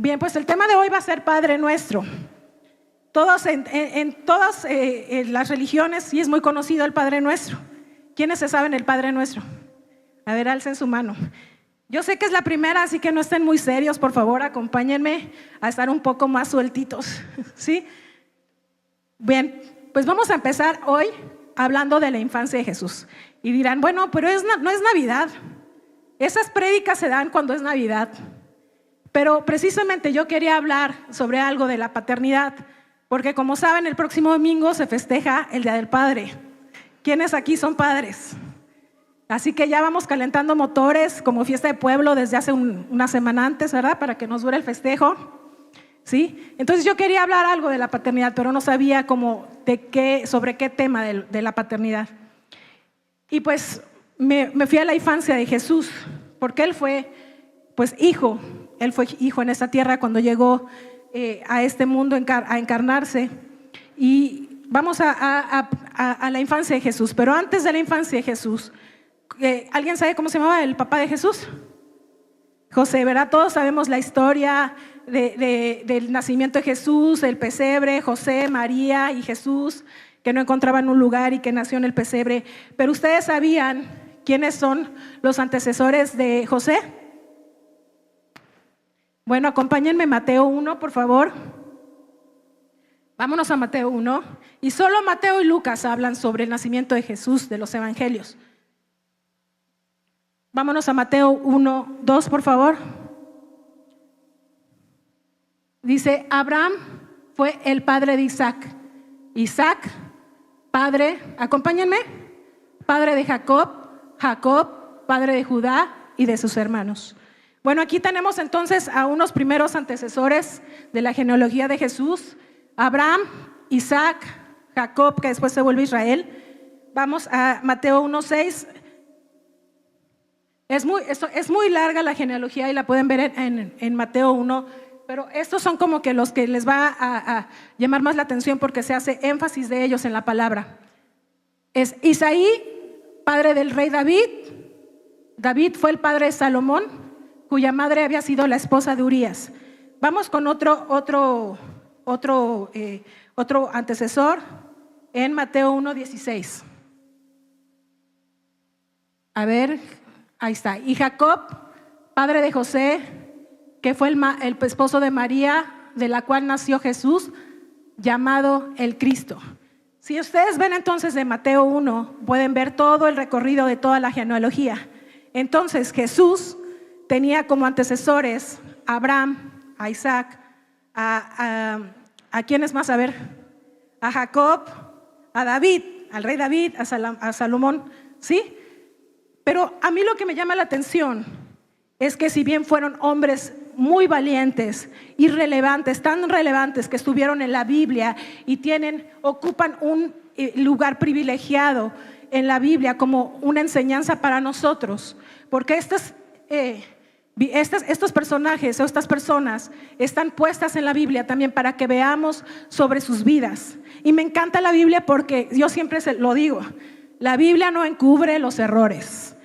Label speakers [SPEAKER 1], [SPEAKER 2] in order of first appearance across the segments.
[SPEAKER 1] Bien, pues el tema de hoy va a ser Padre Nuestro. Todos en todas las religiones sí es muy conocido el Padre Nuestro. ¿Quiénes se saben el Padre Nuestro? A ver, alcen su mano. Yo sé que es la primera, así que no estén muy serios, por favor, acompáñenme a estar un poco más sueltitos, ¿sí? Bien, pues vamos a empezar hoy hablando de la infancia de Jesús. Y dirán, bueno, pero no es Navidad. Esas prédicas se dan cuando es Navidad. Pero precisamente yo quería hablar sobre algo de la paternidad, porque como saben, el próximo domingo se festeja el Día del Padre. ¿Quiénes aquí son padres? Así que ya vamos calentando motores como fiesta de pueblo desde hace una semana antes, ¿verdad? Para que nos dure el festejo, ¿sí? Entonces yo quería hablar algo de la paternidad, pero no sabía sobre qué tema de la paternidad. Y pues me fui a la infancia de Jesús, porque Él fue pues hijo. Él fue hijo en esta tierra cuando llegó a este mundo a encarnarse. Y vamos a la infancia de Jesús. Pero antes de la infancia de Jesús, ¿alguien sabe cómo se llamaba el papá de Jesús? José, ¿verdad? Todos sabemos la historia del nacimiento de Jesús, el pesebre, José, María y Jesús, que no encontraban un lugar y que nació en el pesebre. Pero ¿ustedes sabían quiénes son los antecesores de José? Bueno, acompáñenme Mateo 1, por favor. Vámonos a Mateo 1. Y solo Mateo y Lucas hablan sobre el nacimiento de Jesús de los evangelios. Vámonos a Mateo 1, 2, por favor. Dice, Abraham fue el padre de Isaac. Isaac, padre, acompáñenme, padre de Jacob. Jacob, padre de Judá y de sus hermanos. Bueno, aquí tenemos entonces a unos primeros antecesores de la genealogía de Jesús: Abraham, Isaac, Jacob, que después se vuelve Israel. Vamos a Mateo 1:6. Es muy larga la genealogía y la pueden ver en Mateo 1, pero estos son como que los que les va a llamar más la atención porque se hace énfasis de ellos en la palabra. Es Isaí, padre del rey David. David fue el padre de Salomón, cuya madre había sido la esposa de Urías. Vamos con otro antecesor en Mateo 1:16. A ver, ahí está. Y Jacob, padre de José, que fue el esposo de María, de la cual nació Jesús, llamado el Cristo. Si ustedes ven entonces de Mateo 1, pueden ver todo el recorrido de toda la genealogía. Entonces Jesús tenía como antecesores a Abraham, a Isaac, ¿a quiénes más? A ver, a Jacob, a David, al rey David, a Salomón, ¿sí? Pero a mí lo que me llama la atención es que si bien fueron hombres muy valientes y relevantes, tan relevantes que estuvieron en la Biblia y ocupan un lugar privilegiado en la Biblia como una enseñanza para nosotros, porque estos personajes o estas personas están puestas en la Biblia también para que veamos sobre sus vidas. Y me encanta la Biblia porque yo siempre lo digo, la Biblia no encubre los errores,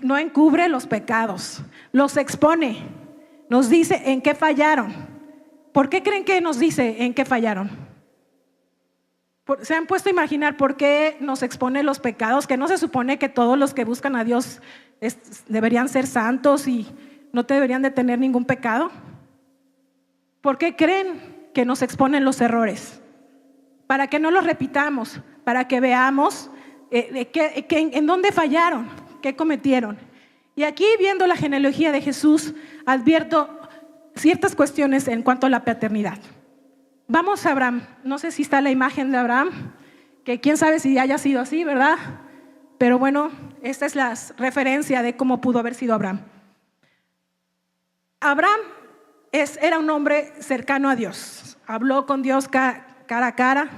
[SPEAKER 1] no encubre los pecados, los expone, nos dice en qué fallaron. ¿Por qué creen que nos dice en qué fallaron? ¿Se han puesto a imaginar por qué nos expone los pecados? Que no se supone que todos los que buscan a Dios deberían ser santos y no deberían de tener ningún pecado. ¿Por qué creen que nos exponen los errores? Para que no los repitamos, para que veamos en dónde fallaron, qué cometieron. Y aquí, viendo la genealogía de Jesús, advierto ciertas cuestiones en cuanto a la paternidad. Vamos a Abraham. No sé si está la imagen de Abraham, que quién sabe si haya sido así, ¿verdad? Pero bueno, esta es la referencia de cómo pudo haber sido Abraham. Abraham era un hombre cercano a Dios. Habló con Dios cara a cara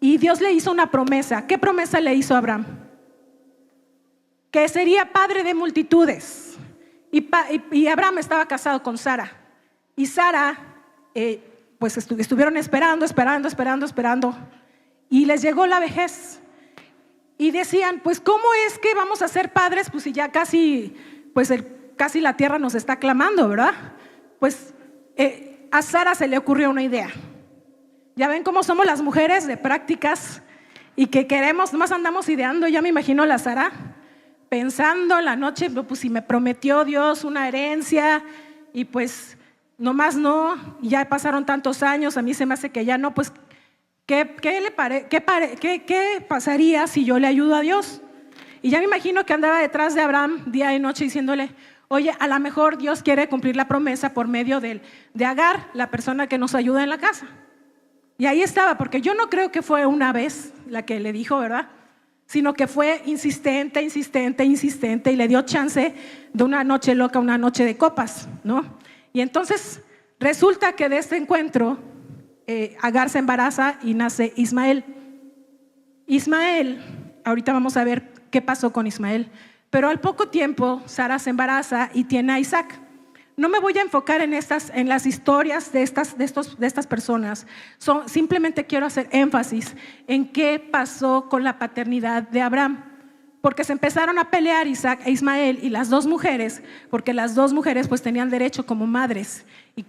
[SPEAKER 1] y Dios le hizo una promesa. ¿Qué promesa le hizo a Abraham? Que sería padre de multitudes. Y Abraham estaba casado con Sara. Y Sara, pues estuvieron esperando. Y les llegó la vejez. Y decían, pues ¿cómo es que vamos a ser padres? Pues si ya casi la tierra nos está clamando, ¿verdad? Pues a Sara se le ocurrió una idea. Ya ven cómo somos las mujeres de prácticas y que queremos, nomás andamos ideando. Ya me imagino a la Sara pensando en la noche, pues si me prometió Dios una herencia y pues nomás no, y ya pasaron tantos años, a mí se me hace que ya no, pues ¿qué pasaría si yo le ayudo a Dios? Y ya me imagino que andaba detrás de Abraham día y noche diciéndole, oye, a lo mejor Dios quiere cumplir la promesa por medio de Agar, la persona que nos ayuda en la casa. Y ahí estaba, porque yo no creo que fue una vez la que le dijo, ¿verdad? Sino que fue insistente y le dio chance de una noche loca, una noche de copas, ¿no? Y entonces resulta que de este encuentro Agar se embaraza y nace Ismael. Ismael, ahorita vamos a ver qué pasó con Ismael, pero al poco tiempo Sara se embaraza y tiene a Isaac. No me voy a enfocar en las historias de estas personas. Simplemente quiero hacer énfasis en qué pasó con la paternidad de Abraham. Porque se empezaron a pelear Isaac e Ismael y las dos mujeres, porque las dos mujeres pues tenían derecho como madres y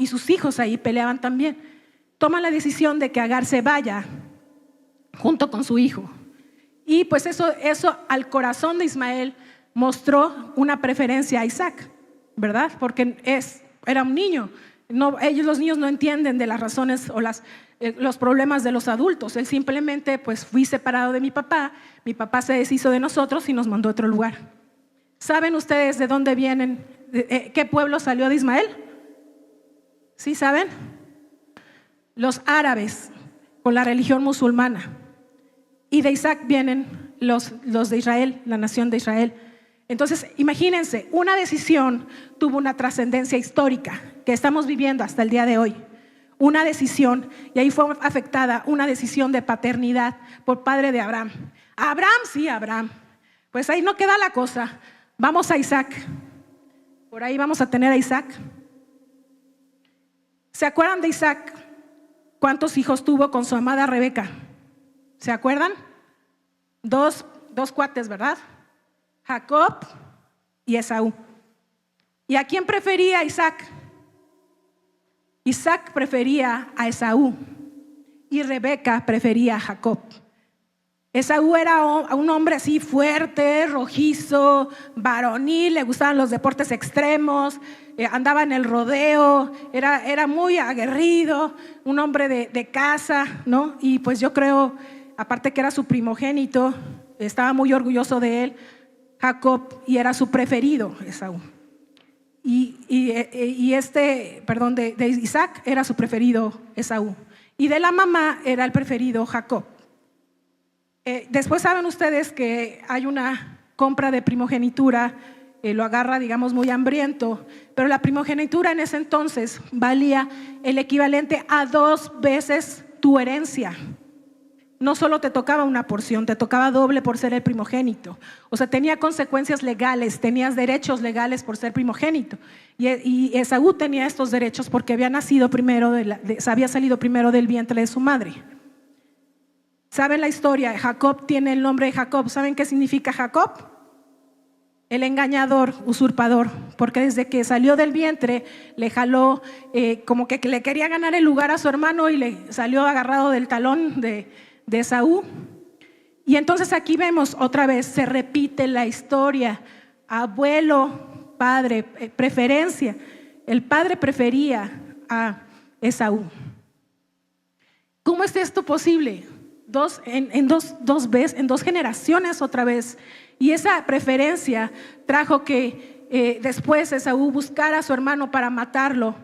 [SPEAKER 1] sus hijos ahí peleaban también. Toman la decisión de que Agar se vaya junto con su hijo. Y pues eso al corazón de Ismael mostró una preferencia a Isaac, ¿verdad? Porque era un niño. Los niños no entienden de las razones o los problemas de los adultos. Él simplemente, pues fui separado de mi papá se deshizo de nosotros y nos mandó a otro lugar. ¿Saben ustedes de dónde vienen? ¿Qué pueblo salió de Ismael? ¿Sí saben? Los árabes, con la religión musulmana. Y de Isaac vienen los de Israel, la nación de Israel. Entonces, imagínense, una decisión tuvo una trascendencia histórica que estamos viviendo hasta el día de hoy. Una decisión, y ahí fue afectada una decisión de paternidad por padre de Abraham. Abraham. Pues ahí no queda la cosa. Vamos a Isaac. Por ahí vamos a tener a Isaac. ¿Se acuerdan de Isaac? ¿Cuántos hijos tuvo con su amada Rebeca? ¿Se acuerdan? Dos cuates, ¿verdad? Jacob y Esaú. ¿Y a quién prefería Isaac? Isaac prefería a Esaú y Rebeca prefería a Jacob. Esaú era un hombre así fuerte, rojizo, varonil, le gustaban los deportes extremos, andaba en el rodeo, era muy aguerrido, un hombre de casa, ¿no? Y pues yo creo, aparte que era su primogénito, estaba muy orgulloso de él, Jacob, y era su preferido, Esaú. De Isaac era su preferido Esaú. Y de la mamá era el preferido Jacob. Después saben ustedes que hay una compra de primogenitura, lo agarra digamos muy hambriento, pero la primogenitura en ese entonces valía el equivalente a 2 veces tu herencia. No solo te tocaba una porción, te tocaba doble por ser el primogénito. O sea, tenía consecuencias legales, tenías derechos legales por ser primogénito. Y Esaú tenía estos derechos porque había nacido primero, había salido primero del vientre de su madre. ¿Saben la historia? Jacob tiene el nombre de Jacob. ¿Saben qué significa Jacob? El engañador, usurpador, porque desde que salió del vientre le jaló, como que le quería ganar el lugar a su hermano y le salió agarrado del talón de Esaú. Y entonces aquí vemos otra vez, se repite la historia. Abuelo, padre, preferencia. El padre prefería a Esaú. ¿Cómo es esto posible? En dos generaciones otra vez. Y esa preferencia trajo que después Esaú buscara a su hermano para matarlo.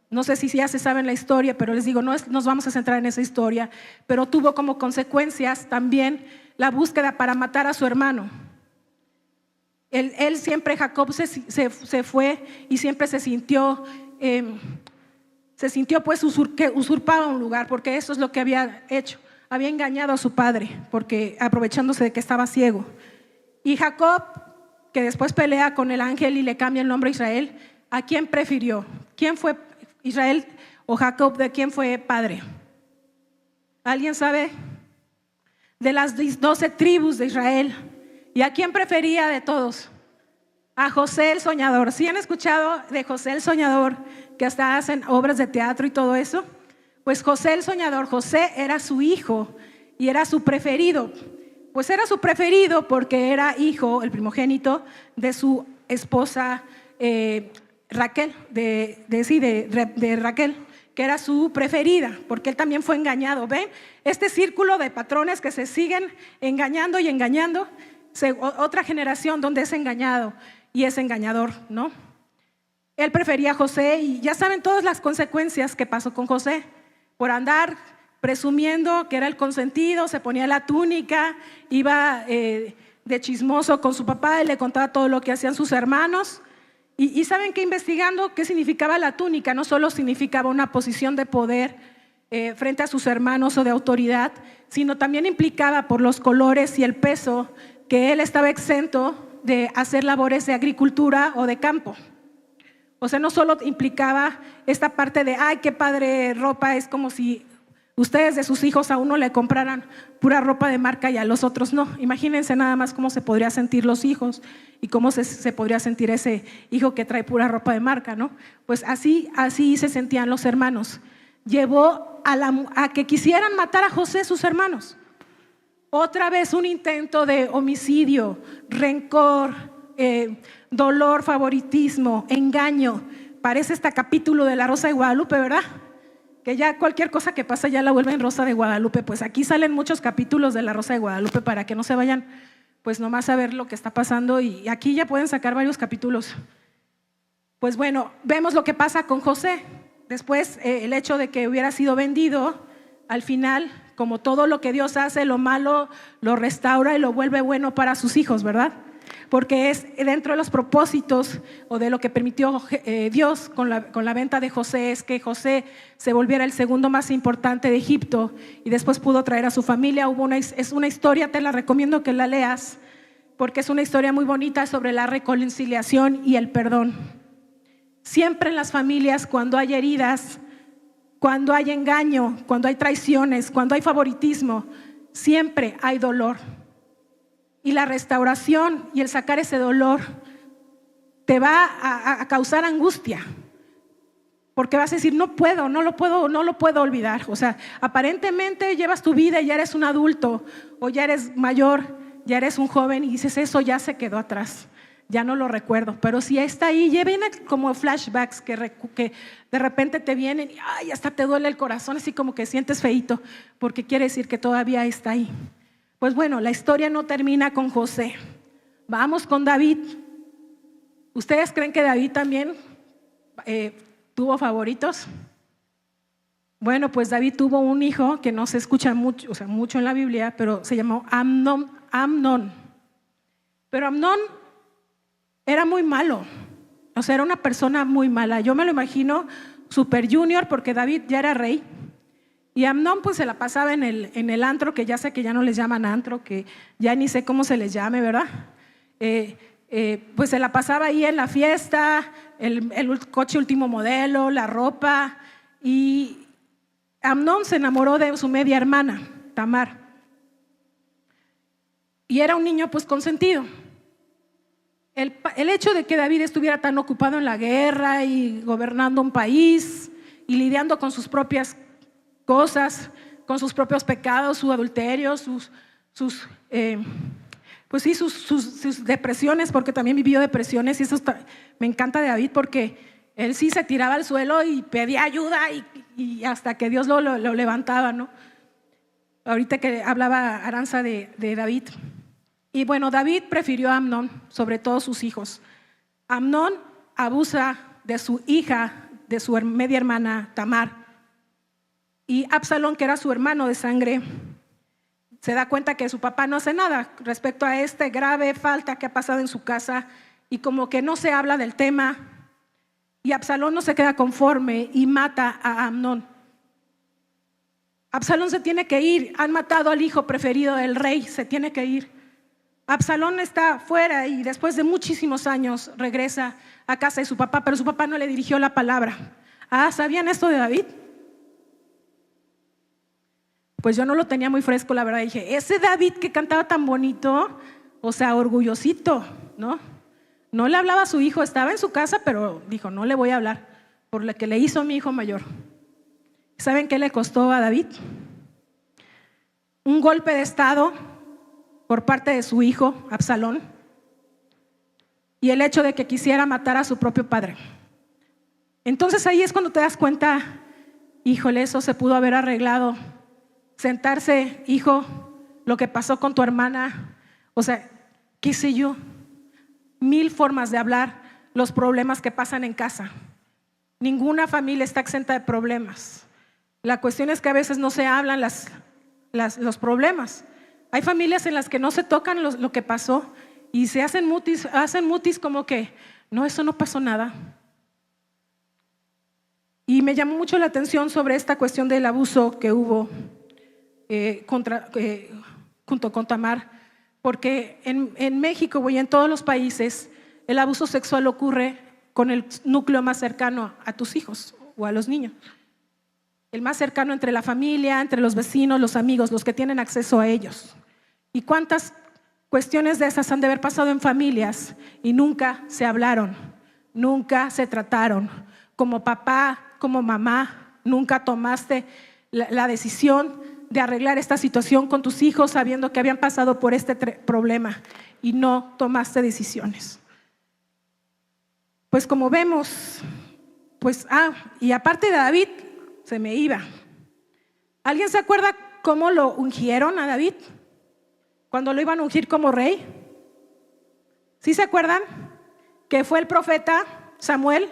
[SPEAKER 1] No sé si ya se sabe la historia, pero les digo, no nos vamos a centrar en esa historia, pero tuvo como consecuencias también la búsqueda para matar a su hermano. Él siempre, Jacob se fue y siempre se sintió pues que usurpaba un lugar, porque eso es lo que había hecho. Había engañado a su padre, porque aprovechándose de que estaba ciego. Y Jacob, que después pelea con el ángel y le cambia el nombre a Israel, ¿a quién prefirió? ¿Quién fue Israel o Jacob? ¿De quién fue padre? ¿Alguien sabe? De las 12 tribus de Israel. ¿Y a quién prefería de todos? A José el Soñador. ¿Sí han escuchado de José el Soñador, que hasta hacen obras de teatro y todo eso? Pues José el Soñador, José era su hijo y era su preferido. Pues era su preferido porque era hijo, el primogénito, de su esposa Raquel, de Raquel, que era su preferida, porque él también fue engañado. ¿Ven? Este círculo de patrones que se siguen engañando y engañando, otra generación donde es engañado y es engañador, ¿no? Él prefería a José y ya saben todas las consecuencias que pasó con José. Por andar presumiendo que era el consentido, se ponía la túnica, iba de chismoso con su papá y le contaba todo lo que hacían sus hermanos. Y saben que investigando qué significaba la túnica, no solo significaba una posición de poder frente a sus hermanos o de autoridad, sino también implicaba por los colores y el peso que él estaba exento de hacer labores de agricultura o de campo. O sea, no solo implicaba esta parte de, ay, qué padre ropa, es como si ustedes de sus hijos a uno le compraran pura ropa de marca y a los otros no. Imagínense nada más cómo se podría sentir los hijos y cómo se podría sentir ese hijo que trae pura ropa de marca, ¿no? Pues así se sentían los hermanos. Llevó a que quisieran matar a José sus hermanos. Otra vez un intento de homicidio, rencor, dolor, favoritismo, engaño. Parece este capítulo de La Rosa de Guadalupe, ¿verdad? Que ya cualquier cosa que pasa ya la vuelven Rosa de Guadalupe. Pues aquí salen muchos capítulos de La Rosa de Guadalupe para que no se vayan pues nomás a ver lo que está pasando, y aquí ya pueden sacar varios capítulos. Pues bueno, vemos lo que pasa con José. Después el hecho de que hubiera sido vendido, al final, como todo lo que Dios hace, lo malo lo restaura y lo vuelve bueno para sus hijos, ¿verdad? Porque es dentro de los propósitos o de lo que permitió Dios con la venta de José, es que José se volviera el segundo más importante de Egipto y después pudo traer a su familia. Es una historia, te la recomiendo que la leas, porque es una historia muy bonita sobre la reconciliación y el perdón. Siempre en las familias, cuando hay heridas, cuando hay engaño, cuando hay traiciones, cuando hay favoritismo, siempre hay dolor. Y la restauración y el sacar ese dolor te va a causar angustia, porque vas a decir, no lo puedo olvidar. O sea, aparentemente llevas tu vida y ya eres un adulto o ya eres mayor, ya eres un joven y dices, eso ya se quedó atrás, ya no lo recuerdo. Pero si está ahí, ya vienen como flashbacks que de repente te vienen y ay, hasta te duele el corazón, así como que sientes feíto, porque quiere decir que todavía está ahí. Pues bueno, la historia no termina con José. Vamos con David. ¿Ustedes creen que David también tuvo favoritos? Bueno, pues David tuvo un hijo que no se escucha mucho, o sea, mucho en la Biblia, pero se llamó Amnón. Pero Amnón era muy malo, o sea, era una persona muy mala. Yo me lo imagino super junior, porque David ya era rey. Y Amnón pues se la pasaba en el antro, que ya sé que ya no les llaman antro, que ya ni sé cómo se les llame, ¿verdad? Pues se la pasaba ahí en la fiesta, el coche último modelo, la ropa. Y Amnón se enamoró de su media hermana, Tamar. Y era un niño pues consentido. El hecho de que David estuviera tan ocupado en la guerra y gobernando un país y lidiando con sus propias cosas, con sus propios pecados, su adulterio, sus depresiones, porque también vivió depresiones. Y eso me encanta de David, porque él sí se tiraba al suelo y pedía ayuda y hasta que Dios lo levantaba, ¿no? Ahorita que hablaba Aranza de David. Y bueno, David prefirió a Amnón sobre todos sus hijos. Amnón abusa de su hija, de su media hermana Tamar. Y Absalón, que era su hermano de sangre, se da cuenta que su papá no hace nada respecto a esta grave falta que ha pasado en su casa, y como que no se habla del tema, y Absalón no se queda conforme y mata a Amnón. Absalón se tiene que ir, han matado al hijo preferido del rey, se tiene que ir. Absalón está fuera y después de muchísimos años regresa a casa de su papá, pero su papá no le dirigió la palabra. ¿Sabían esto de David? Pues yo no lo tenía muy fresco, la verdad. Dije, ese David que cantaba tan bonito, o sea, orgullosito, ¿no? No le hablaba a su hijo, estaba en su casa, pero dijo, no le voy a hablar por lo que le hizo a mi hijo mayor. ¿Saben qué le costó a David? Un golpe de estado por parte de su hijo, Absalón, y el hecho de que quisiera matar a su propio padre. Entonces ahí es cuando te das cuenta, híjole, eso se pudo haber arreglado. Sentarse, hijo, lo que pasó con tu hermana, o sea, qué sé yo, 1000 formas de hablar los problemas que pasan en casa. Ninguna familia está exenta de problemas. La cuestión es que a veces no se hablan los problemas. Hay familias en las que no se tocan lo que pasó y se hacen mutis como que, no, eso no pasó nada. Y me llamó mucho la atención sobre esta cuestión del abuso que hubo junto con Tamar, porque en México y en todos los países el abuso sexual ocurre con el núcleo más cercano a tus hijos o a los niños. El más cercano entre la familia, entre los vecinos, los amigos, los que tienen acceso a ellos. ¿Y cuántas cuestiones de esas han de haber pasado en familias y nunca se hablaron, nunca se trataron? Como papá, como mamá, nunca tomaste la decisión de arreglar esta situación con tus hijos sabiendo que habían pasado por este problema y no tomaste decisiones. Pues como vemos, y aparte de David, se me iba. ¿Alguien se acuerda cómo lo ungieron a David? Cuando lo iban a ungir como rey. ¿Sí se acuerdan? Que fue el profeta Samuel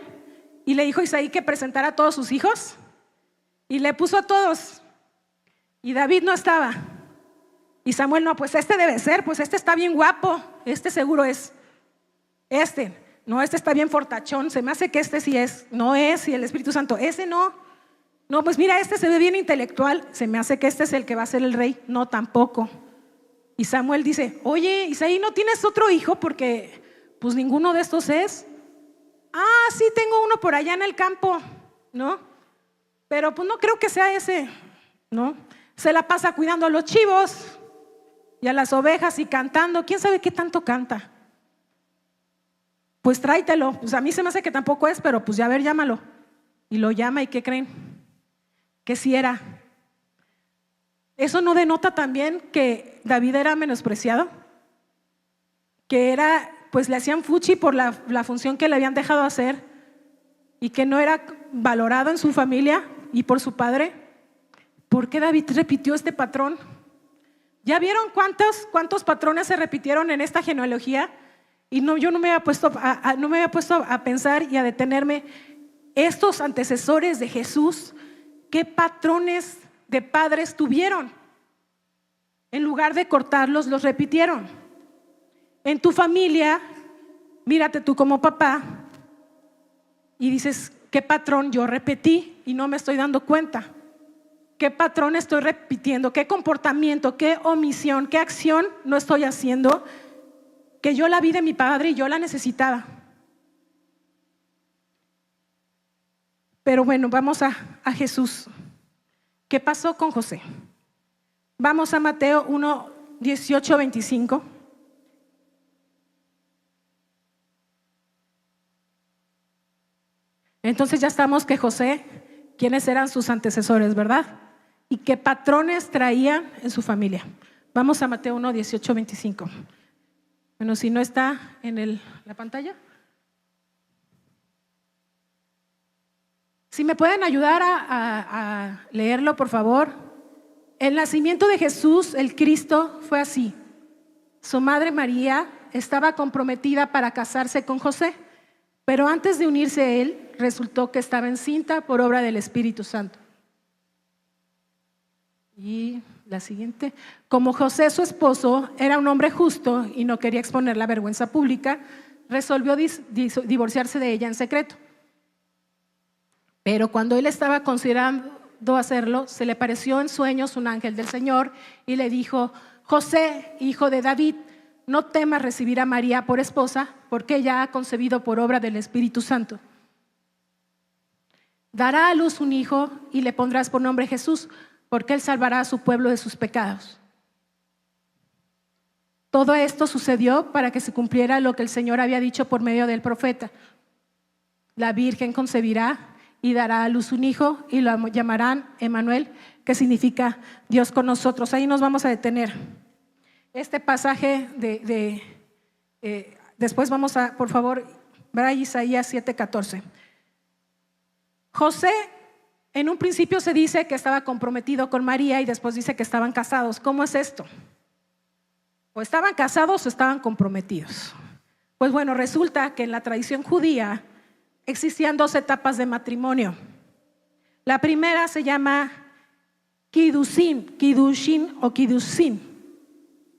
[SPEAKER 1] y le dijo a Isaí que presentara a todos sus hijos y le puso a todos. Y David no estaba. Y Samuel, no, pues este debe ser, pues este está bien guapo, este seguro es. No, este está bien fortachón, se me hace que este sí es, no es, y el Espíritu Santo, ese no. No, pues mira, este se ve bien intelectual, se me hace que este es el que va a ser el rey. No, tampoco. Y Samuel dice, oye, Isaí, ¿no tienes otro hijo? Porque pues ninguno de estos es. Sí, tengo uno por allá en el campo, ¿no? Pero pues no creo que sea ese, ¿no? Se la pasa cuidando a los chivos y a las ovejas y cantando. ¿Quién sabe qué tanto canta? Pues tráetelo. Pues a mí se me hace que tampoco es, pero pues ya a ver, llámalo. Y lo llama, ¿y qué creen? Que sí era. ¿Eso no denota también que David era menospreciado? Que era, pues le hacían fuchi por la función que le habían dejado hacer y que no era valorado en su familia y por su padre. ¿Por qué David repitió este patrón? ¿Ya vieron cuántos patrones se repitieron en esta genealogía? Y yo no me había puesto a pensar y a detenerme. Estos antecesores de Jesús, ¿qué patrones de padres tuvieron? En lugar de cortarlos, los repitieron. En tu familia, mírate tú como papá y dices, ¿qué patrón yo repetí y no me estoy dando cuenta? ¿Qué patrón estoy repitiendo? ¿Qué comportamiento, qué omisión, qué acción no estoy haciendo? Que yo la vi de mi padre y yo la necesitaba. Pero bueno, vamos a Jesús. ¿Qué pasó con José? Vamos a Mateo 1, 18, 25. Entonces ya estamos que José, ¿quiénes eran sus antecesores, verdad? Y qué patrones traían en su familia. Vamos a Mateo 1, 18, 25. Bueno, si no está en la pantalla. Si me pueden ayudar a leerlo, por favor. El nacimiento de Jesús, el Cristo, fue así. Su madre María estaba comprometida para casarse con José, pero antes de unirse a él, resultó que estaba encinta por obra del Espíritu Santo. Y la siguiente. Como José, su esposo, era un hombre justo y no quería exponer la vergüenza pública, resolvió divorciarse de ella en secreto. Pero cuando él estaba considerando hacerlo, se le apareció en sueños un ángel del Señor y le dijo: José, hijo de David, no temas recibir a María por esposa, porque ella ha concebido por obra del Espíritu Santo. Dará a luz un hijo y le pondrás por nombre Jesús, porque él salvará a su pueblo de sus pecados. Todo esto sucedió para que se cumpliera lo que el Señor había dicho por medio del profeta. La Virgen concebirá y dará a luz un hijo y lo llamarán Emmanuel, que significa Dios con nosotros. Ahí nos vamos a detener. Este pasaje después vamos a, por favor, ver a Isaías 7:14. José, en un principio se dice que estaba comprometido con María y después dice que estaban casados. ¿Cómo es esto? O estaban casados o estaban comprometidos. Pues bueno, resulta que en la tradición judía existían 2 etapas de matrimonio. La primera se llama Kiddushin o Kiddusin,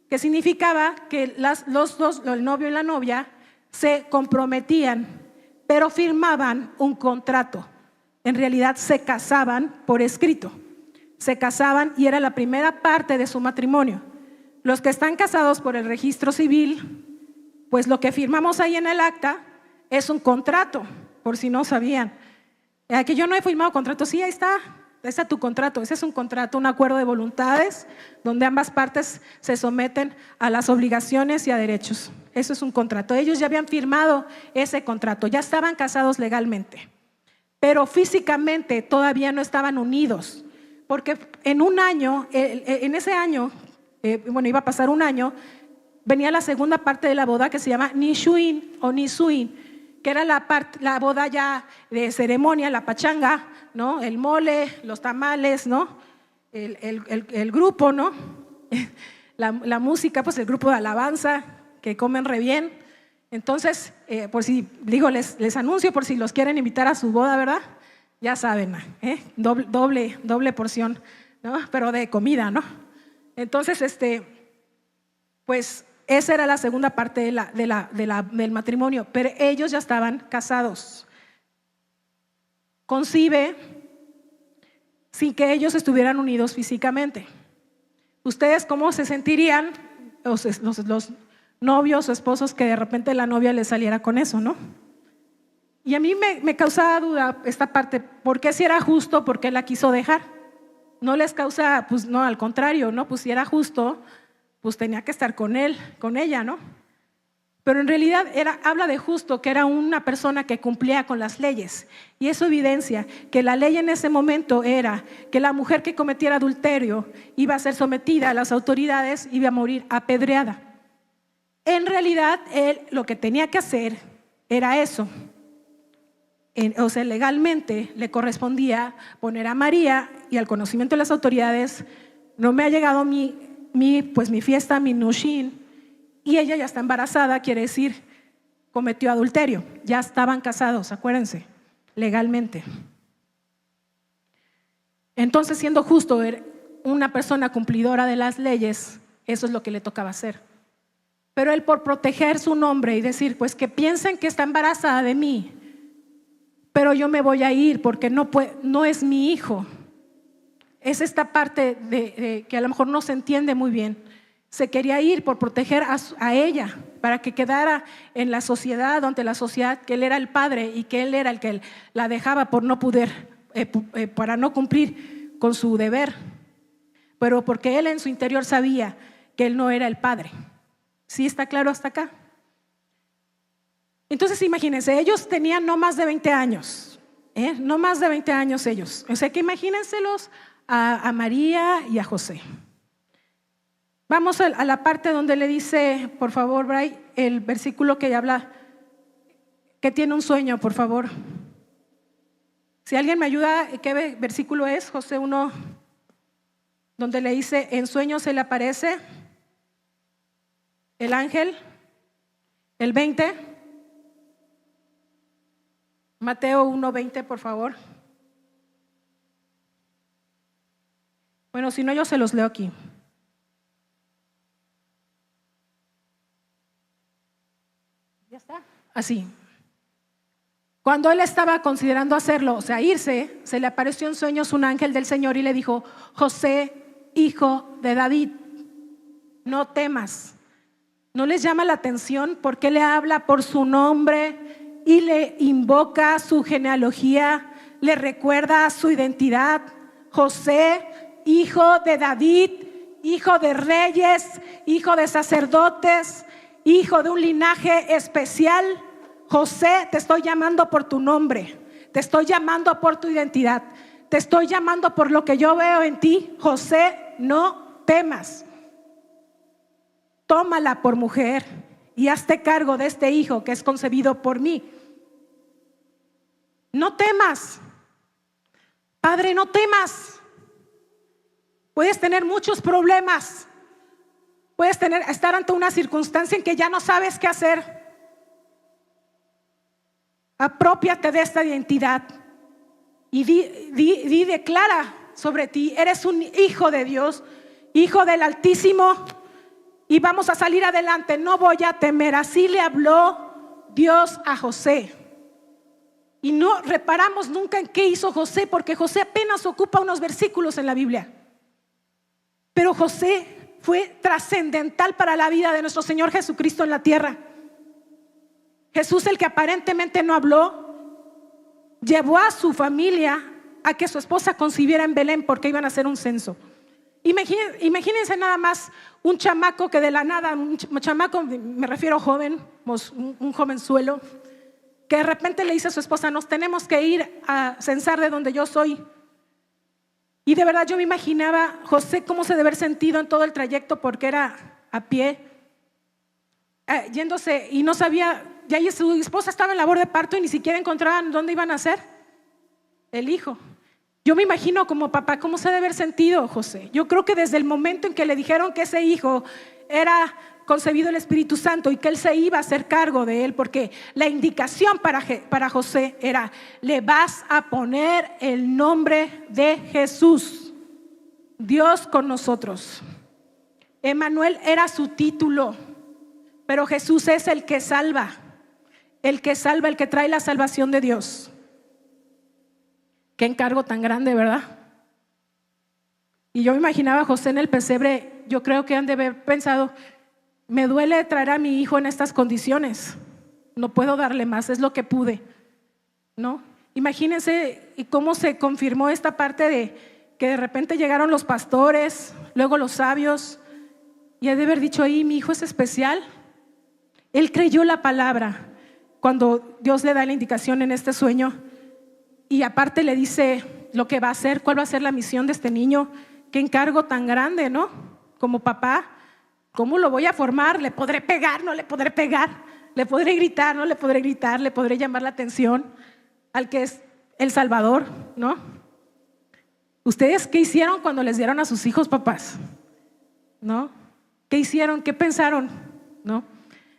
[SPEAKER 1] que significaba que los dos, el novio y la novia, se comprometían, pero firmaban un contrato. En realidad se casaban por escrito. Se casaban y era la primera parte de su matrimonio. Los que están casados por el registro civil, pues lo que firmamos ahí en el acta es un contrato, por si no sabían. Que yo no he firmado contrato, sí, ahí está tu contrato. Ese es un contrato, un acuerdo de voluntades donde ambas partes se someten a las obligaciones y a derechos. Eso es un contrato. Ellos ya habían firmado ese contrato, ya estaban casados legalmente, pero físicamente todavía no estaban unidos, porque en un año, en ese año, iba a pasar un año, venía la segunda parte de la boda que se llama Nishuin o Nisuin, que era la boda ya de ceremonia, la pachanga, ¿no? El mole, los tamales, ¿no? El grupo, ¿no? La música, pues el grupo de alabanza, que comen re bien. Entonces, por si digo, les anuncio por si los quieren invitar a su boda, ¿verdad? Ya saben, doble porción, ¿no? Pero de comida, ¿no? Entonces, pues esa era la segunda parte del matrimonio, pero ellos ya estaban casados. Concibe sin que ellos estuvieran unidos físicamente. ¿Ustedes cómo se sentirían los novios o esposos que de repente la novia les saliera con eso, no? Y a mí me causaba duda esta parte, ¿por qué si era justo, por qué la quiso dejar? No les causa, pues no, al contrario, ¿no? Pues si era justo, pues tenía que estar con él, con ella, ¿no? Pero en realidad habla de justo, que era una persona que cumplía con las leyes. Y eso evidencia que la ley en ese momento era que la mujer que cometiera adulterio iba a ser sometida a las autoridades, iba a morir apedreada. En realidad, él lo que tenía que hacer era eso. O sea, legalmente le correspondía poner a María y al conocimiento de las autoridades: no me ha llegado mi fiesta, mi Nushin, y ella ya está embarazada, quiere decir, cometió adulterio. Ya estaban casados, acuérdense, legalmente. Entonces, siendo justo, una persona cumplidora de las leyes, eso es lo que le tocaba hacer. Pero él, por proteger su nombre y decir, pues que piensen que está embarazada de mí, pero yo me voy a ir porque no es mi hijo. Es esta parte de que a lo mejor no se entiende muy bien. Se quería ir por proteger a ella, para que quedara en la sociedad, ante la sociedad, que él era el padre y que él era el que la dejaba por no poder, para no cumplir con su deber. Pero porque él en su interior sabía que él no era el padre. ¿Sí está claro hasta acá? Entonces imagínense, ellos tenían no más de 20 años, no más de 20 años ellos. O sea que imagínenselos a María y a José. Vamos a la parte donde le dice, por favor, Bray, el versículo que habla, que tiene un sueño, por favor. Si alguien me ayuda, ¿qué versículo es? José 1, donde le dice, en sueño se le aparece el ángel. El 20. Mateo 1:20, por favor. Bueno, si no, yo se los leo aquí. Ya está. Así. Cuando él estaba considerando hacerlo, o sea, irse, se le apareció en sueños un ángel del Señor y le dijo: José, hijo de David, no temas. ¿No les llama la atención por qué le habla por su nombre y le invoca su genealogía, le recuerda su identidad? José, hijo de David, hijo de reyes, hijo de sacerdotes, hijo de un linaje especial. José, te estoy llamando por tu nombre, te estoy llamando por tu identidad, te estoy llamando por lo que yo veo en ti. José, no temas. Tómala por mujer y hazte cargo de este hijo que es concebido por mí. No temas, padre, no temas. Puedes tener muchos problemas, puedes estar ante una circunstancia en que ya no sabes qué hacer. Aprópiate de esta identidad y declara sobre ti: eres un hijo de Dios, hijo del Altísimo, y vamos a salir adelante, no voy a temer. Así le habló Dios a José. Y no reparamos nunca en qué hizo José, porque José apenas ocupa unos versículos en la Biblia. Pero José fue trascendental para la vida de nuestro Señor Jesucristo en la tierra. Jesús, el que aparentemente no habló, llevó a su familia a que su esposa concibiera en Belén porque iban a hacer un censo. Imagínense nada más un chamaco que de la nada, un chamaco, me refiero joven, un jovenzuelo, que de repente le dice a su esposa: nos tenemos que ir a censar de donde yo soy. Y de verdad yo me imaginaba José cómo se debe haber sentido en todo el trayecto, porque era a pie, yéndose, y no sabía, ya su esposa estaba en labor de parto y ni siquiera encontraban dónde iban a hacer el hijo. Yo me imagino como papá cómo se debe haber sentido José. Yo creo que desde el momento en que le dijeron que ese hijo era concebido el Espíritu Santo y que él se iba a hacer cargo de él, porque la indicación para José era: le vas a poner el nombre de Jesús, Dios con nosotros. Emmanuel era su título, pero Jesús es el que salva, el que trae la salvación de Dios. Qué encargo tan grande, ¿verdad? Y yo me imaginaba a José en el pesebre. Yo creo que han de haber pensado: me duele traer a mi hijo en estas condiciones, no puedo darle más, es lo que pude, ¿no? Imagínense cómo se confirmó esta parte de que de repente llegaron los pastores, luego los sabios, y ha de haber dicho: ahí mi hijo es especial. Él creyó la palabra cuando Dios le da la indicación en este sueño, y aparte le dice lo que va a hacer, cuál va a ser la misión de este niño. Qué encargo tan grande, ¿no? Como papá, ¿cómo lo voy a formar? ¿Le podré pegar? ¿No le podré pegar? ¿Le podré gritar? ¿No le podré gritar? ¿Le podré llamar la atención al que es el Salvador? ¿No? ¿Ustedes qué hicieron cuando les dieron a sus hijos, papás? ¿No? ¿Qué hicieron? ¿Qué pensaron? ¿No?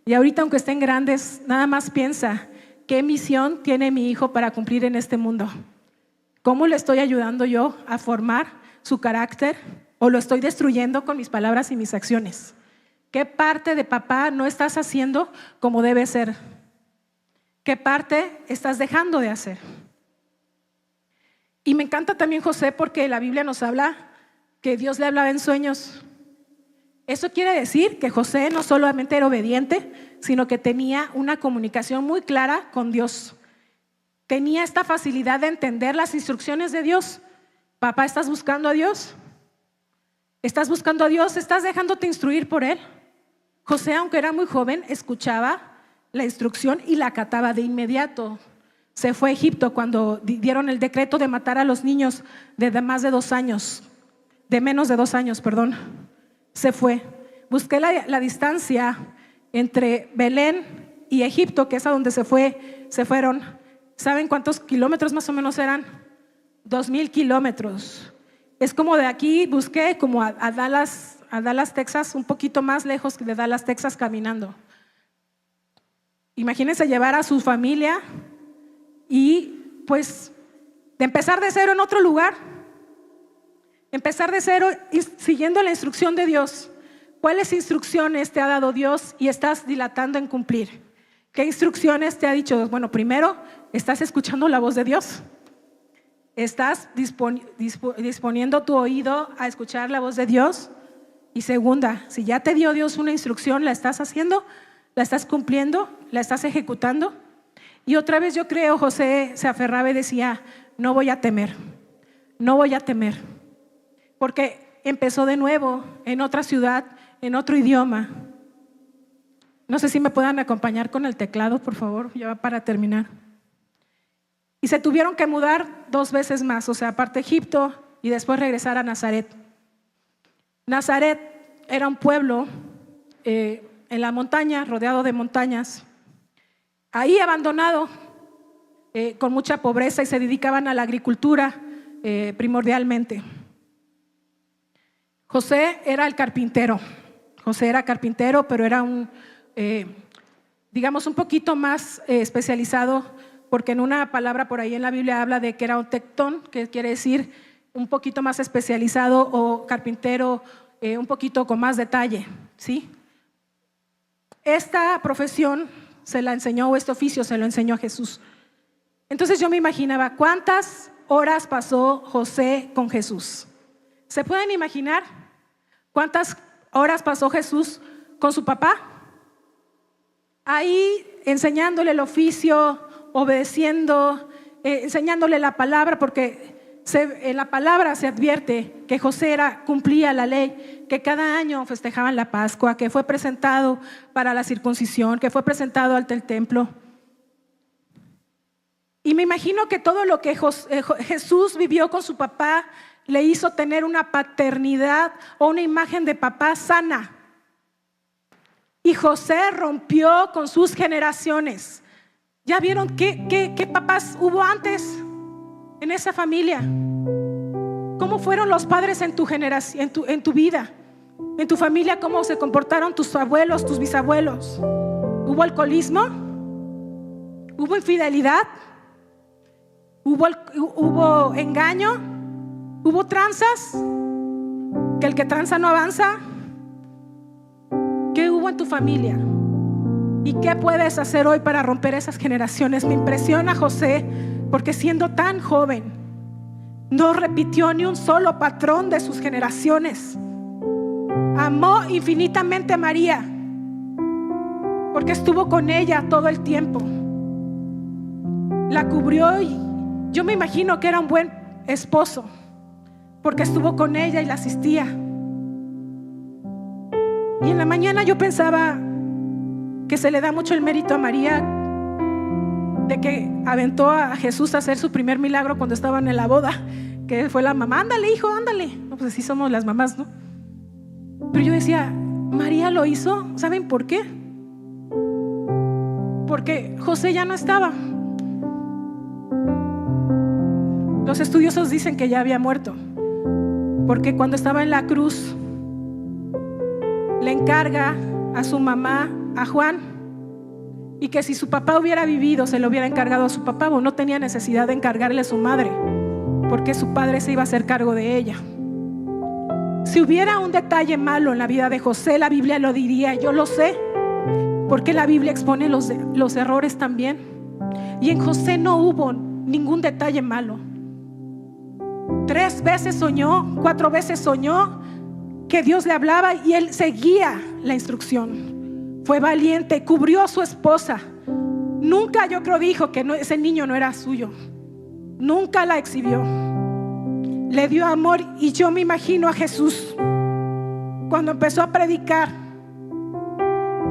[SPEAKER 1] Y ahorita, aunque estén grandes, nada más piensa: ¿qué misión tiene mi hijo para cumplir en este mundo? ¿Cómo le estoy ayudando yo a formar su carácter, o lo estoy destruyendo con mis palabras y mis acciones? ¿Qué parte de papá no estás haciendo como debe ser? ¿Qué parte estás dejando de hacer? Y me encanta también José, porque la Biblia nos habla que Dios le hablaba en sueños. Eso quiere decir que José no solamente era obediente, sino que tenía una comunicación muy clara con Dios. Tenía esta facilidad de entender las instrucciones de Dios. Papá, ¿estás buscando a Dios? ¿Estás buscando a Dios? ¿Estás dejándote instruir por Él? José, aunque era muy joven, escuchaba la instrucción y la acataba de inmediato. Se fue a Egipto cuando dieron el decreto de matar a los niños de menos de 2 años, perdón. Se fue. Busqué la distancia entre Belén y Egipto, que es a donde se fueron. ¿Saben cuántos kilómetros más o menos eran? 2,000 kilómetros. Es como de aquí, busqué como a Dallas, Texas, un poquito más lejos de Dallas, Texas, caminando. Imagínense llevar a su familia y pues de empezar de cero en otro lugar. Empezar de cero y siguiendo la instrucción de Dios. ¿Cuáles instrucciones te ha dado Dios y estás dilatando en cumplir? ¿Qué instrucciones te ha dicho? Bueno, primero, ¿estás escuchando la voz de Dios? ¿Estás disponiendo tu oído a escuchar la voz de Dios? Y segunda, si ya te dio Dios una instrucción, ¿la estás haciendo? ¿La estás cumpliendo? ¿La estás ejecutando? Y otra vez yo creo, José se aferraba y decía: no voy a temer, no voy a temer. Porque empezó de nuevo en otra ciudad, en otro idioma. No sé si me puedan acompañar con el teclado, por favor, ya para terminar. Y se tuvieron que mudar 2 veces más, o sea, aparte Egipto y después regresar a Nazaret. Nazaret era un pueblo en la montaña, rodeado de montañas, ahí abandonado, con mucha pobreza, y se dedicaban a la agricultura primordialmente. José era el carpintero. José era carpintero, pero era digamos un poquito más especializado, porque en una palabra por ahí en la Biblia habla de que era un tectón, que quiere decir un poquito más especializado, o carpintero un poquito con más detalle, ¿sí? Esta profesión se la enseñó, o este oficio se lo enseñó a Jesús. Entonces yo me imaginaba, ¿cuántas horas pasó José con Jesús? ¿Se pueden imaginar cuántas horas pasó Jesús con su papá? Ahí enseñándole el oficio, obedeciendo, enseñándole la palabra, porque en la palabra se advierte que José cumplía la ley, que cada año festejaban la Pascua, que fue presentado para la circuncisión, que fue presentado ante el templo. Y me imagino que todo lo que Jesús vivió con su papá le hizo tener una paternidad o una imagen de papá sana. Y José rompió con sus generaciones. ¿Ya vieron qué papás hubo antes en esa familia? ¿Cómo fueron los padres en tu generación, en tu vida? En tu familia, ¿cómo se comportaron tus abuelos, tus bisabuelos? ¿Hubo alcoholismo? ¿Hubo infidelidad? ¿Hubo engaño? ¿Hubo tranzas? ¿Que el que tranza no avanza? ¿Qué hubo en tu familia? ¿Y qué puedes hacer hoy para romper esas generaciones? Me impresiona José, porque siendo tan joven no repitió ni un solo patrón de sus generaciones. Amó infinitamente a María, porque estuvo con ella todo el tiempo. La cubrió, y yo me imagino que era un buen esposo, porque estuvo con ella y la asistía. Y en la mañana yo pensaba que se le da mucho el mérito a María de que aventó a Jesús a hacer su primer milagro cuando estaban en la boda, que fue la mamá: ándale hijo, ándale. No, pues así somos las mamás, ¿no? Pero yo decía, María lo hizo, ¿saben por qué? Porque José ya no estaba. Los estudiosos dicen que ya había muerto, porque cuando estaba en la cruz le encarga a su mamá, a Juan, y que si su papá hubiera vivido se lo hubiera encargado a su papá, o no tenía necesidad de encargarle a su madre, porque su padre se iba a hacer cargo de ella. Si hubiera un detalle malo en la vida de José, la Biblia lo diría, yo lo sé, porque la Biblia expone los errores también. Y en José no hubo ningún detalle malo. 3 veces soñó, 4 veces soñó que Dios le hablaba y él seguía la instrucción. Fue valiente, cubrió a su esposa. Nunca, yo creo, dijo que ese niño no era suyo. Nunca la exhibió. Le dio amor. Y yo me imagino a Jesús cuando empezó a predicar,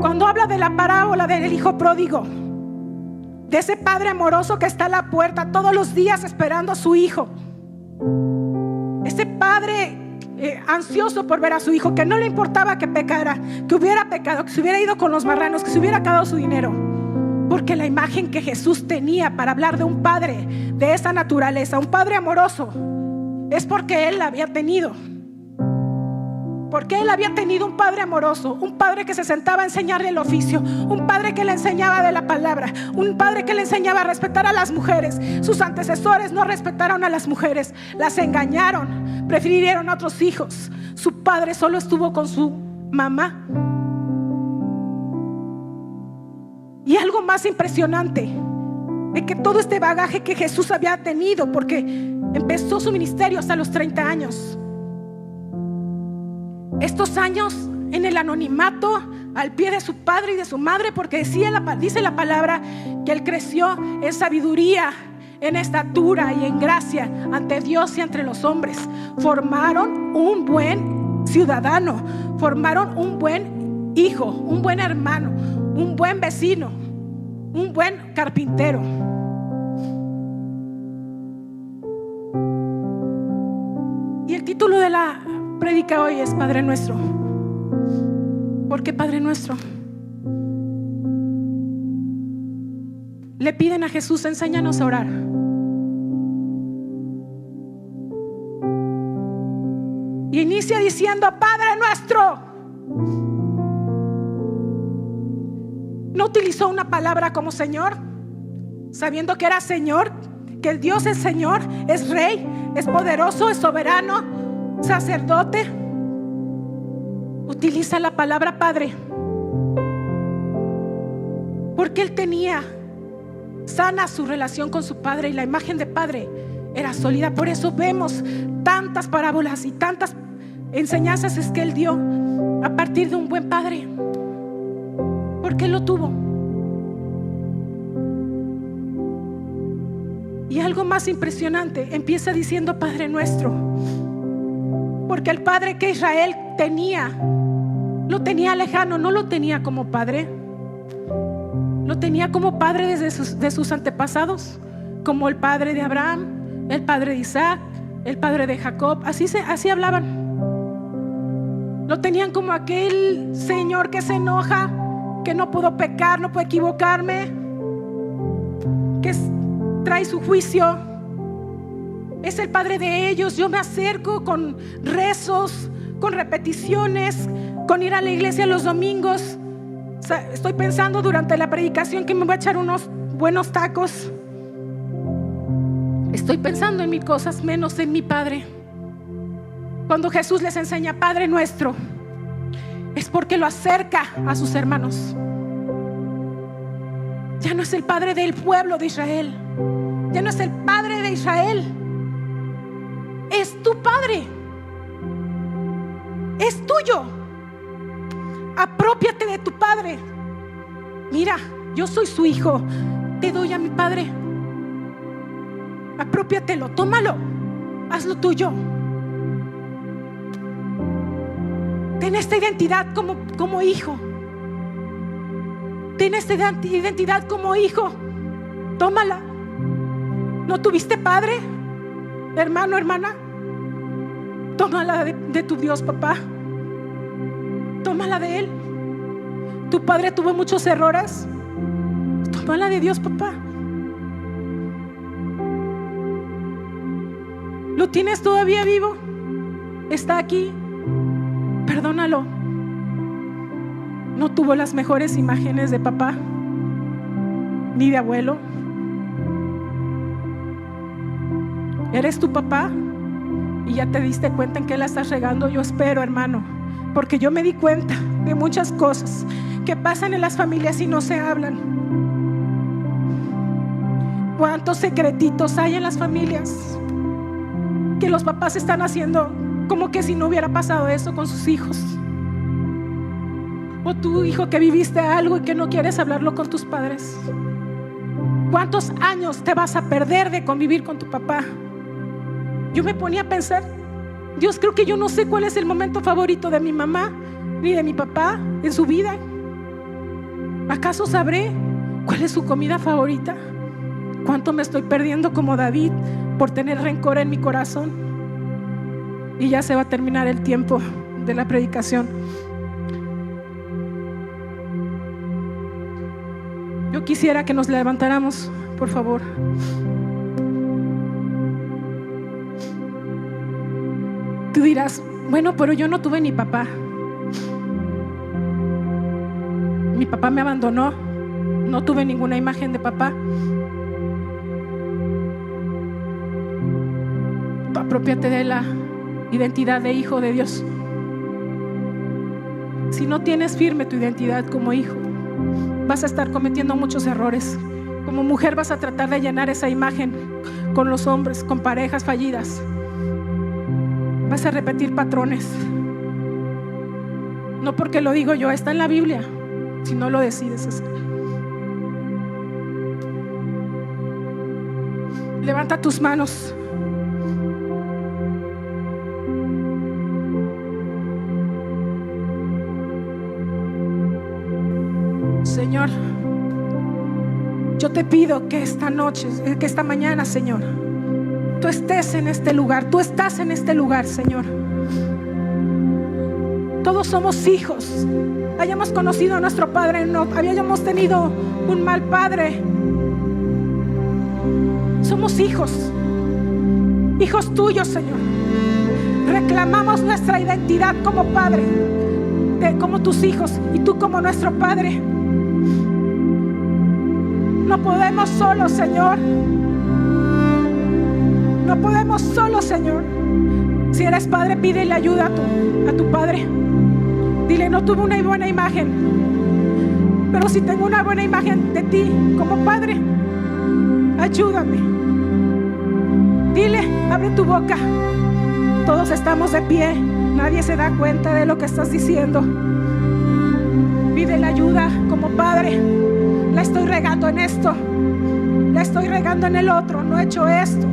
[SPEAKER 1] cuando habla de la parábola del hijo pródigo, de ese padre amoroso que está a la puerta todos los días esperando a su hijo. Ese padre ansioso por ver a su hijo, que no le importaba que pecara, que hubiera pecado, que se hubiera ido con los marranos, que se hubiera acabado su dinero, porque la imagen que Jesús tenía para hablar de un padre de esa naturaleza, un padre amoroso, es porque él la había tenido. Porque él había tenido un padre amoroso, un padre que se sentaba a enseñarle el oficio, un padre que le enseñaba de la palabra, un padre que le enseñaba a respetar a las mujeres. Sus antecesores no respetaron a las mujeres, las engañaron, prefirieron a otros hijos. Su padre solo estuvo con su mamá. Y algo más impresionante de que todo este bagaje que Jesús había tenido, porque empezó su ministerio hasta los 30 años. Estos años en el anonimato, al pie de su padre y de su madre, porque dice la palabra que él creció en sabiduría, en estatura y en gracia ante Dios y entre los hombres. Formaron un buen ciudadano, formaron un buen hijo, un buen hermano, un buen vecino, un buen carpintero. Y el título de la prédica hoy es Padre Nuestro. ¿Por qué Padre Nuestro? Le piden a Jesús: enséñanos a orar. Y inicia diciendo: Padre Nuestro. No utilizó una palabra como Señor, sabiendo que era Señor, que el Dios es Señor, es Rey, es poderoso, es soberano, sacerdote. Utiliza la palabra Padre porque Él tenía sana su relación con su Padre, y la imagen de Padre era sólida. Por eso vemos tantas parábolas y tantas enseñanzas es que Él dio a partir de un buen Padre, porque Él lo tuvo. Y algo más impresionante, empieza diciendo Padre Nuestro, porque el Padre que Israel tenía, lo tenía lejano, no lo tenía como Padre, lo tenía como Padre de sus antepasados, como el Padre de Abraham, el Padre de Isaac, el Padre de Jacob. Así hablaban. Lo tenían como aquel Señor que se enoja, que no puedo pecar, no puedo equivocarme, que trae su juicio. Es el Padre de ellos. Yo me acerco con rezos, con repeticiones, con ir a la iglesia los domingos. Estoy pensando durante la predicación que me voy a echar unos buenos tacos. Estoy pensando en mil cosas menos en mi Padre. Cuando Jesús les enseña Padre Nuestro, es porque lo acerca a sus hermanos. Ya no es el Padre del pueblo de Israel, ya no es el Padre de Israel, es tu Padre, es tuyo. Aprópiate de tu Padre. Mira, yo soy su hijo, te doy a mi Padre. Aprópiatelo, tómalo, hazlo tuyo. Ten esta identidad como hijo. Ten esta identidad como hijo. Tómala. ¿No tuviste padre, hermano, hermana? Tómala de tu Dios, papá. Tómala de Él. Tu padre tuvo muchos errores. Tómala de Dios, papá. ¿Lo tienes todavía vivo? Está aquí. Perdónalo. No tuvo las mejores imágenes de papá ni de abuelo. Eres tu papá y ya te diste cuenta en que la estás regando. Yo espero, hermano, porque yo me di cuenta de muchas cosas que pasan en las familias y no se hablan. ¿Cuántos secretitos hay en las familias que los papás están haciendo como que si no hubiera pasado eso con sus hijos? O tu hijo que viviste algo y que no quieres hablarlo con tus padres. ¿Cuántos años te vas a perder de convivir con tu papá? Yo me ponía a pensar, Dios, creo que yo no sé cuál es el momento favorito de mi mamá ni de mi papá en su vida. ¿Acaso sabré cuál es su comida favorita? ¿Cuánto me estoy perdiendo como David por tener rencor en mi corazón? Y ya se va a terminar el tiempo de la predicación. Yo quisiera que nos levantáramos, por favor. Tú dirás, bueno, pero yo no tuve ni papá. Mi papá me abandonó. No tuve ninguna imagen de papá. Aprópiate de la identidad de hijo de Dios. Si no tienes firme tu identidad como hijo, vas a estar cometiendo muchos errores. Como mujer vas a tratar de llenar esa imagen con los hombres, con parejas fallidas. Vas a repetir patrones. No porque lo digo yo, está en la Biblia. Si no lo decides hacer. Levanta tus manos. Señor, yo te pido que esta noche, que esta mañana, Señor, tú estés en este lugar. Tú estás en este lugar, Señor. Todos somos hijos. Hayamos conocido a nuestro Padre, no hayamos tenido un mal padre. Somos hijos, hijos tuyos, Señor. Reclamamos nuestra identidad como Padre, como tus hijos, y tú como nuestro Padre. No podemos solos, Señor. No podemos solos, Señor. Si eres padre, pídele ayuda a tu padre. Dile: no tuve una buena imagen, pero si tengo una buena imagen de ti como padre, ayúdame. Dile, abre tu boca. Todos estamos de pie. Nadie se da cuenta de lo que estás diciendo. Pídele ayuda como padre. La estoy regando en esto, la estoy regando en el otro. No he hecho esto.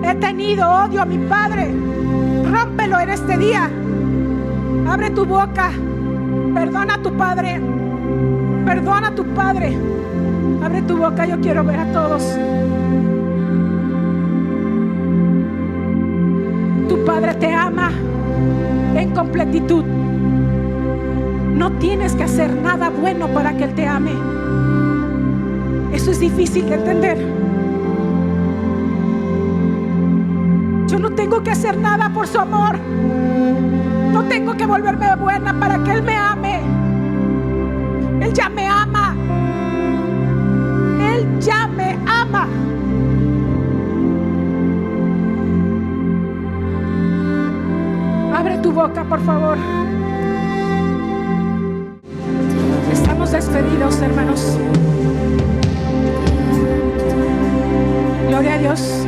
[SPEAKER 1] He tenido odio a mi padre. Rómpelo en este día. Abre tu boca. Perdona a tu padre. Perdona a tu padre. Abre tu boca. Yo quiero ver a todos. Tu padre te ama en completitud. No tienes que hacer nada bueno para que él te ame. Eso es difícil de entender. Yo no tengo que hacer nada por su amor. No tengo que volverme buena para que él me ame. Él ya me ama. Él ya me ama. Abre tu boca, por favor. Estamos despedidos, hermanos. Gloria a Dios.